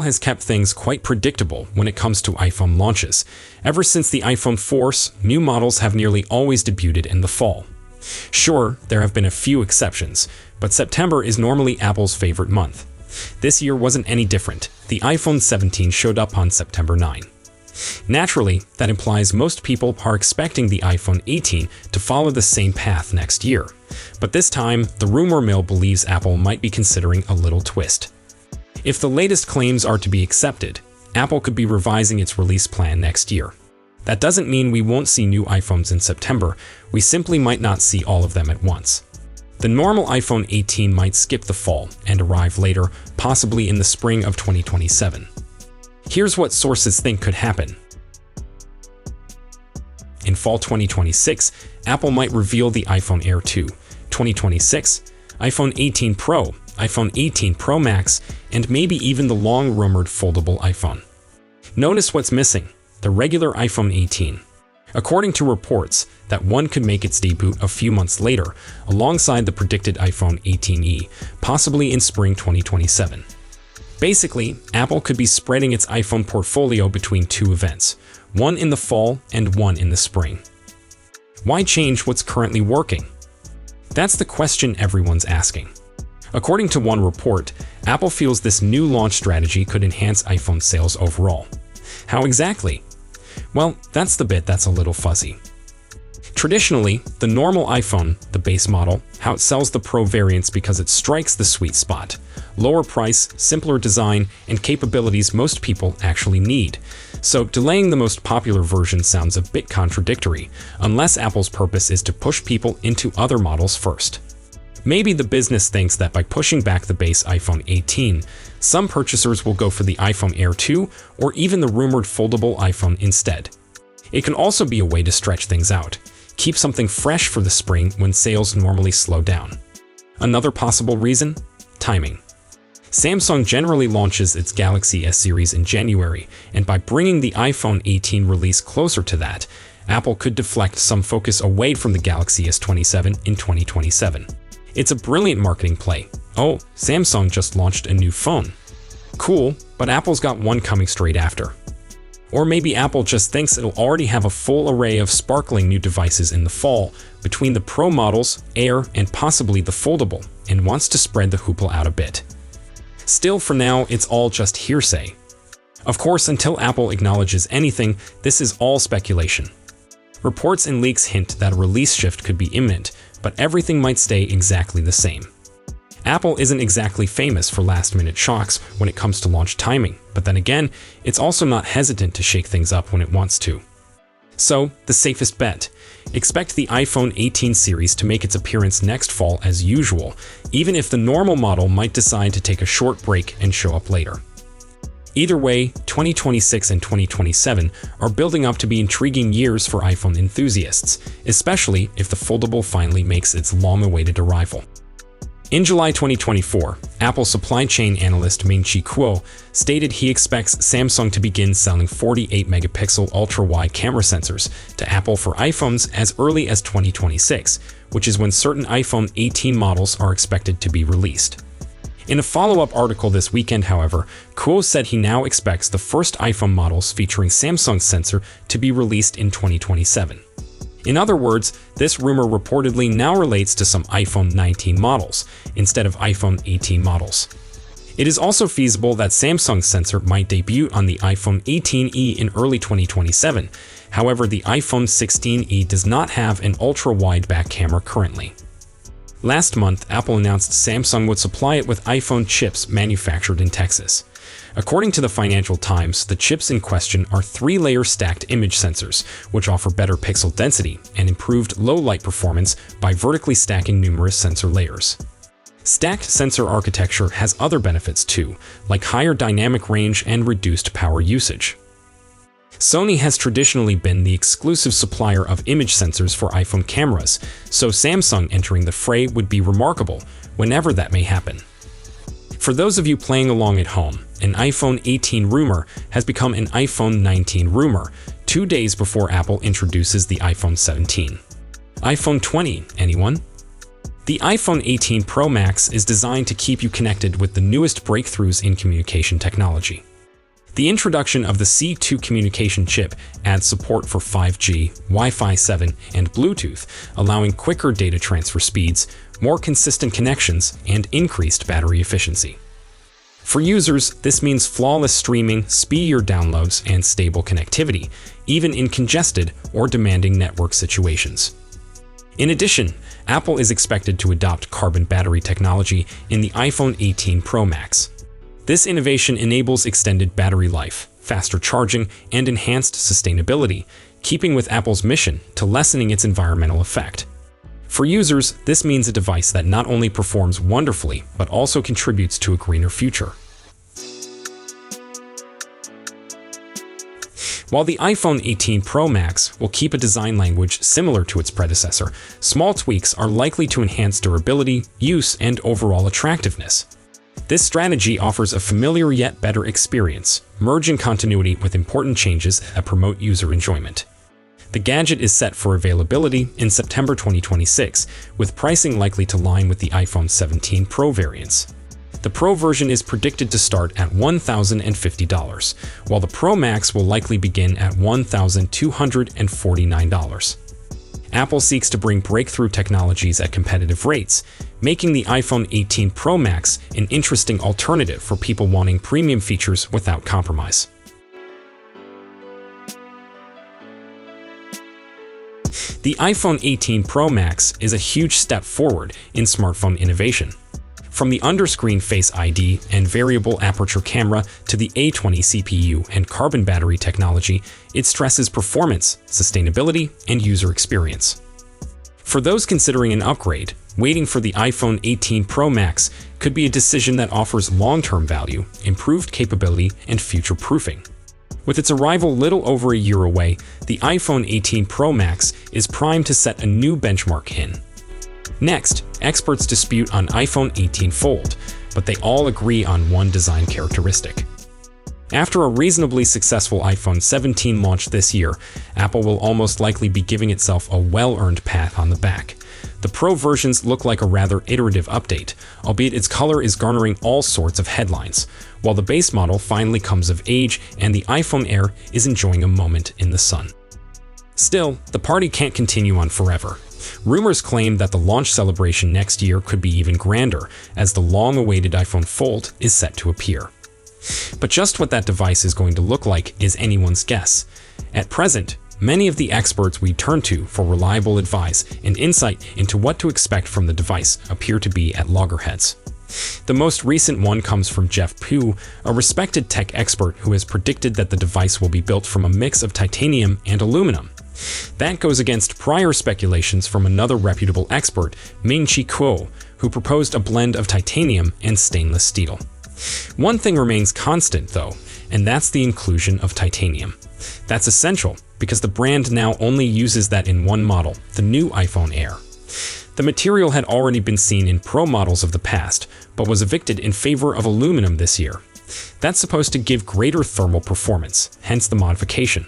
Apple has kept things quite predictable when it comes to iPhone launches. Ever since the iPhone 4s, new models have nearly always debuted in the fall. Sure, there have been a few exceptions, but September is normally Apple's favorite month. This year wasn't any different. The iPhone 17 showed up on September 9. Naturally, that implies most people are expecting the iPhone 18 to follow the same path next year. But this time, the rumor mill believes Apple might be considering a little twist. If the latest claims are to be accepted, Apple could be revising its release plan next year. That doesn't mean we won't see new iPhones in September, we simply might not see all of them at once. The normal iPhone 18 might skip the fall and arrive later, possibly in the spring of 2027. Here's what sources think could happen. In fall 2026, Apple might reveal the iPhone Air 2, 2026, iPhone 18 Pro, iPhone 18 Pro Max, and maybe even the long-rumored foldable iPhone. Notice what's missing: the regular iPhone 18. According to reports, that one could make its debut a few months later, alongside the predicted iPhone 18e, possibly in spring 2027. Basically, Apple could be spreading its iPhone portfolio between two events, one in the fall and one in the spring. Why change what's currently working? That's the question everyone's asking. According to one report, Apple feels this new launch strategy could enhance iPhone sales overall. How exactly? Well, that's the bit that's a little fuzzy. Traditionally, the normal iPhone, the base model, outsells the Pro variants because it strikes the sweet spot. Lower price, simpler design, and capabilities most people actually need. So delaying the most popular version sounds a bit contradictory, unless Apple's purpose is to push people into other models first. Maybe the business thinks that by pushing back the base iPhone 18, some purchasers will go for the iPhone Air 2 or even the rumored foldable iPhone instead. It can also be a way to stretch things out, keep something fresh for the spring when sales normally slow down. Another possible reason? Timing. Samsung generally launches its Galaxy S series in January, and by bringing the iPhone 18 release closer to that, Apple could deflect some focus away from the Galaxy S27 in 2027. It's a brilliant marketing play. Oh, Samsung just launched a new phone. Cool, but Apple's got one coming straight after. Or maybe Apple just thinks it'll already have a full array of sparkling new devices in the fall between the Pro models, Air, and possibly the foldable, and wants to spread the hoopla out a bit. Still, for now, it's all just hearsay. Of course, until Apple acknowledges anything, this is all speculation. Reports and leaks hint that a release shift could be imminent, but everything might stay exactly the same. Apple isn't exactly famous for last-minute shocks when it comes to launch timing, but then again, it's also not hesitant to shake things up when it wants to. So, the safest bet. Expect the iPhone 18 series to make its appearance next fall as usual, even if the normal model might decide to take a short break and show up later. Either way, 2026 and 2027 are building up to be intriguing years for iPhone enthusiasts, especially if the foldable finally makes its long-awaited arrival. In July 2024, Apple supply chain analyst Ming-Chi Kuo stated he expects Samsung to begin selling 48-megapixel ultra-wide camera sensors to Apple for iPhones as early as 2026, which is when certain iPhone 18 models are expected to be released. In a follow-up article this weekend, however, Kuo said he now expects the first iPhone models featuring Samsung's sensor to be released in 2027. In other words, this rumor reportedly now relates to some iPhone 19 models, instead of iPhone 18 models. It is also feasible that Samsung's sensor might debut on the iPhone 18e in early 2027. However, the iPhone 16e does not have an ultra-wide back camera currently. Last month, Apple announced Samsung would supply it with iPhone chips manufactured in Texas. According to the Financial Times, the chips in question are 3-layer stacked image sensors, which offer better pixel density and improved low-light performance by vertically stacking numerous sensor layers. Stacked sensor architecture has other benefits too, like higher dynamic range and reduced power usage. Sony has traditionally been the exclusive supplier of image sensors for iPhone cameras, so Samsung entering the fray would be remarkable, whenever that may happen. For those of you playing along at home, an iPhone 18 rumor has become an iPhone 19 rumor, 2 days before Apple introduces the iPhone 17. iPhone 20, anyone? The iPhone 18 Pro Max is designed to keep you connected with the newest breakthroughs in communication technology. The introduction of the C2 communication chip adds support for 5G, Wi-Fi 7, and Bluetooth, allowing quicker data transfer speeds, more consistent connections, and increased battery efficiency. For users, this means flawless streaming, speedier downloads, and stable connectivity, even in congested or demanding network situations. In addition, Apple is expected to adopt carbon battery technology in the iPhone 18 Pro Max. This innovation enables extended battery life, faster charging, and enhanced sustainability, keeping with Apple's mission to lessening its environmental effect. For users, this means a device that not only performs wonderfully, but also contributes to a greener future. While the iPhone 18 Pro Max will keep a design language similar to its predecessor, small tweaks are likely to enhance durability, use, and overall attractiveness. This strategy offers a familiar yet better experience, merging continuity with important changes that promote user enjoyment. The gadget is set for availability in September 2026, with pricing likely to line with the iPhone 17 Pro variants. The Pro version is predicted to start at $1,050, while the Pro Max will likely begin at $1,249. Apple seeks to bring breakthrough technologies at competitive rates, making the iPhone 18 Pro Max an interesting alternative for people wanting premium features without compromise. The iPhone 18 Pro Max is a huge step forward in smartphone innovation. From the underscreen Face ID and variable aperture camera to the A20 CPU and carbon battery technology, it stresses performance, sustainability, and user experience. For those considering an upgrade, waiting for the iPhone 18 Pro Max could be a decision that offers long-term value, improved capability, and future-proofing. With its arrival little over a year away, the iPhone 18 Pro Max is primed to set a new benchmark in. Next, experts dispute on iPhone 18 Fold, but they all agree on one design characteristic. After a reasonably successful iPhone 17 launch this year, Apple will almost likely be giving itself a well-earned pat on the back. The Pro versions look like a rather iterative update, albeit its color is garnering all sorts of headlines, while the base model finally comes of age and the iPhone Air is enjoying a moment in the sun. Still, the party can't continue on forever. Rumors claim that the launch celebration next year could be even grander, as the long-awaited iPhone Fold is set to appear. But just what that device is going to look like is anyone's guess. At present, many of the experts we turn to for reliable advice and insight into what to expect from the device appear to be at loggerheads. The most recent one comes from Jeff Pugh, a respected tech expert who has predicted that the device will be built from a mix of titanium and aluminum. That goes against prior speculations from another reputable expert, Ming-Chi Kuo, who proposed a blend of titanium and stainless steel. One thing remains constant, though, and that's the inclusion of titanium. That's essential because the brand now only uses that in one model, the new iPhone Air. The material had already been seen in Pro models of the past, but was evicted in favor of aluminum this year. That's supposed to give greater thermal performance, hence the modification.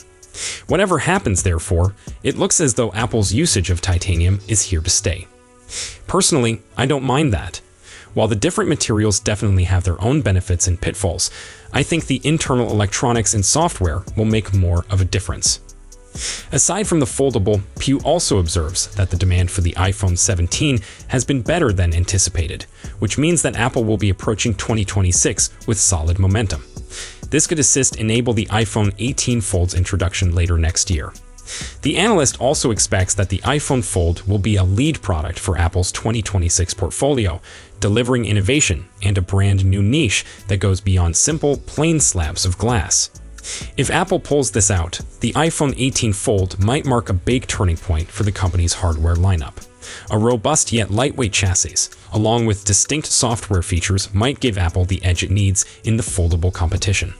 Whatever happens, therefore, it looks as though Apple's usage of titanium is here to stay. Personally, I don't mind that. While the different materials definitely have their own benefits and pitfalls, I think the internal electronics and software will make more of a difference. Aside from the foldable, Pugh also observes that the demand for the iPhone 17 has been better than anticipated, which means that Apple will be approaching 2026 with solid momentum. This could assist enable the iPhone 18 Fold's introduction later next year. The analyst also expects that the iPhone Fold will be a lead product for Apple's 2026 portfolio, delivering innovation and a brand new niche that goes beyond simple, plain slabs of glass. If Apple pulls this out, the iPhone 18 Fold might mark a big turning point for the company's hardware lineup. A robust yet lightweight chassis, along with distinct software features, might give Apple the edge it needs in the foldable competition.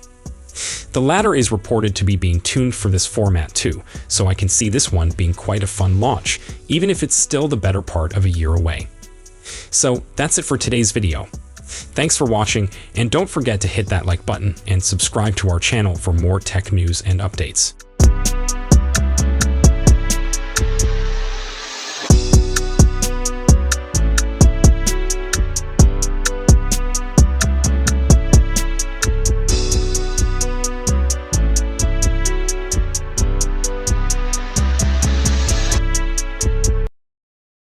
The latter is reported to be being tuned for this format too, so I can see this one being quite a fun launch, even if it's still the better part of a year away. So that's it for today's video. Thanks for watching, and don't forget to hit that like button and subscribe to our channel for more tech news and updates.